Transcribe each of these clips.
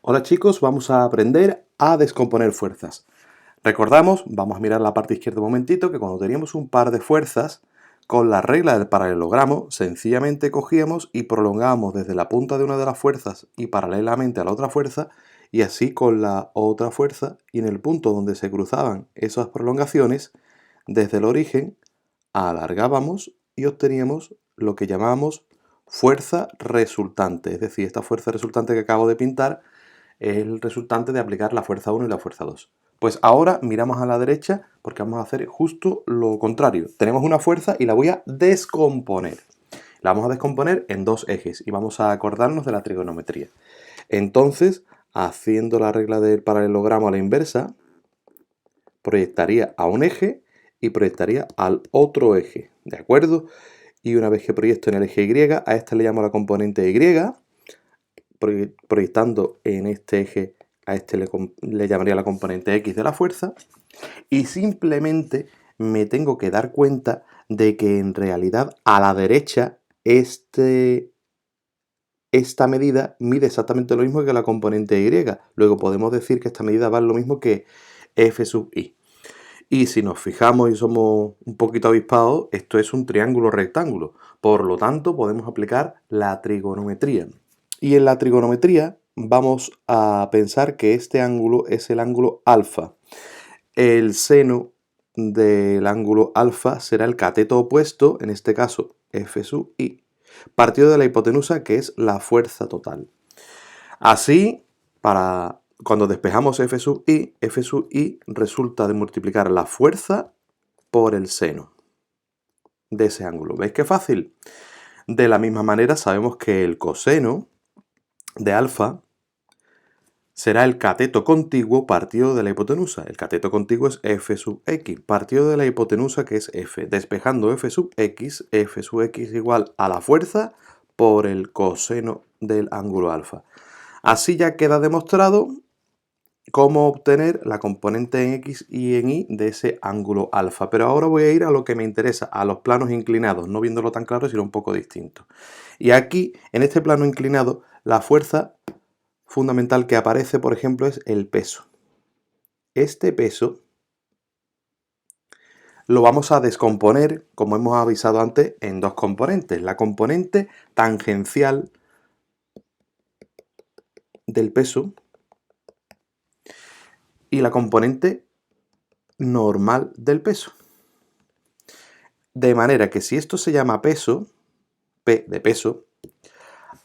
Hola chicos, vamos a aprender a descomponer fuerzas. Recordamos, vamos a mirar la parte izquierda un momentito, que cuando teníamos un par de fuerzas, con la regla del paralelogramo, sencillamente cogíamos y prolongábamos desde la punta de una de las fuerzas y paralelamente a la otra fuerza, y así con la otra fuerza, y en el punto donde se cruzaban esas prolongaciones, desde el origen, alargábamos y obteníamos lo que llamábamos fuerza resultante. Es decir, esta fuerza resultante que acabo de pintar es el resultante de aplicar la fuerza 1 y la fuerza 2. Pues ahora miramos a la derecha porque vamos a hacer justo lo contrario. Tenemos una fuerza y la voy a descomponer. La vamos a descomponer en dos ejes y vamos a acordarnos de la trigonometría. Entonces, haciendo la regla del paralelogramo a la inversa, proyectaría a un eje y proyectaría al otro eje, ¿de acuerdo? Y una vez que proyecto en el eje Y, a esta le llamo la componente Y, proyectando en este eje, a este le llamaría la componente X de la fuerza, y simplemente me tengo que dar cuenta de que en realidad a la derecha esta medida mide exactamente lo mismo que la componente Y. Luego podemos decir que esta medida vale lo mismo que F sub I. Y si nos fijamos y somos un poquito avispados, esto es un triángulo rectángulo. Por lo tanto, podemos aplicar la trigonometría. Y en la trigonometría vamos a pensar que este ángulo es el ángulo alfa. El seno del ángulo alfa será el cateto opuesto, en este caso F sub I, partido de la hipotenusa, que es la fuerza total. Así, cuando despejamos F sub I resulta de multiplicar la fuerza por el seno de ese ángulo. ¿Veis qué fácil? De la misma manera sabemos que el coseno de alfa será el cateto contiguo partido de la hipotenusa. El cateto contiguo es F sub X, partido de la hipotenusa, que es F. Despejando F sub X igual a la fuerza por el coseno del ángulo alfa. Así ya queda demostrado cómo obtener la componente en X y en Y de ese ángulo alfa. Pero ahora voy a ir a lo que me interesa, a los planos inclinados, no viéndolo tan claro, sino un poco distinto. Y aquí, en este plano inclinado, la fuerza fundamental que aparece, por ejemplo, es el peso. Este peso lo vamos a descomponer, como hemos avisado antes, en dos componentes. La componente tangencial del peso y la componente normal del peso. De manera que si esto se llama peso, P de peso,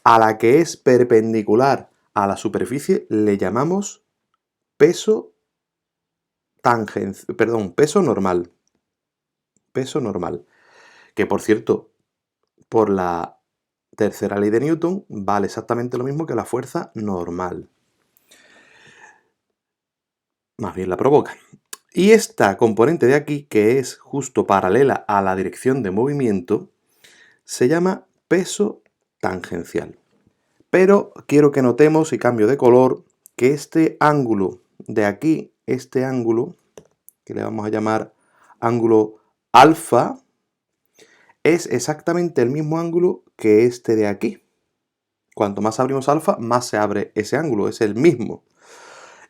a la que es perpendicular a la superficie le llamamos peso peso normal. Peso normal. Que por cierto, por la tercera ley de Newton, vale exactamente lo mismo que la fuerza normal. Más bien la provoca. Y esta componente de aquí, que es justo paralela a la dirección de movimiento, se llama peso tangencial. Pero quiero que notemos, y cambio de color, que este ángulo de aquí, este ángulo, que le vamos a llamar ángulo alfa, es exactamente el mismo ángulo que este de aquí. Cuanto más abrimos alfa, más se abre ese ángulo, es el mismo.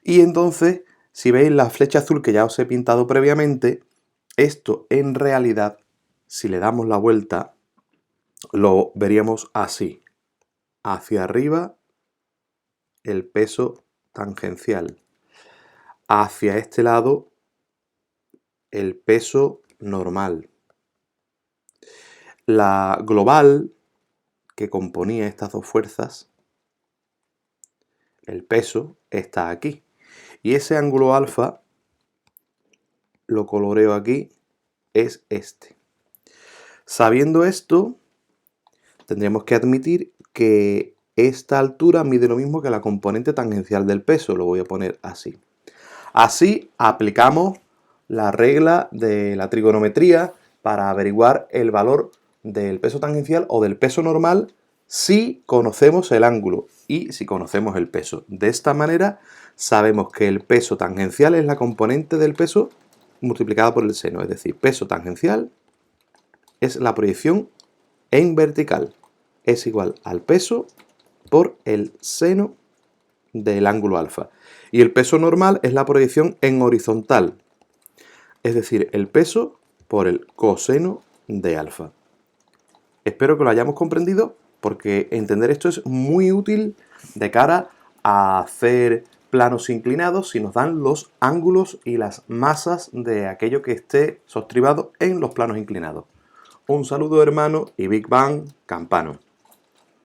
Y entonces, si veis la flecha azul que ya os he pintado previamente, esto en realidad, si le damos la vuelta, lo veríamos así. Hacia arriba, el peso tangencial. Hacia este lado, el peso normal. La global que componía estas dos fuerzas, el peso, está aquí. Y ese ángulo alfa, lo coloreo aquí, es este. Sabiendo esto, tendremos que admitir que esta altura mide lo mismo que la componente tangencial del peso. Lo voy a poner así. Así aplicamos la regla de la trigonometría para averiguar el valor del peso tangencial o del peso normal si conocemos el ángulo y si conocemos el peso. De esta manera sabemos que el peso tangencial es la componente del peso multiplicada por el seno, es decir, peso tangencial es la proyección en vertical, es igual al peso por el seno del ángulo alfa. Y el peso normal es la proyección en horizontal, es decir, el peso por el coseno de alfa. Espero que lo hayamos comprendido, porque entender esto es muy útil de cara a hacer planos inclinados si nos dan los ángulos y las masas de aquello que esté sostribado en los planos inclinados. Un saludo, hermano, y Big Bang, campano.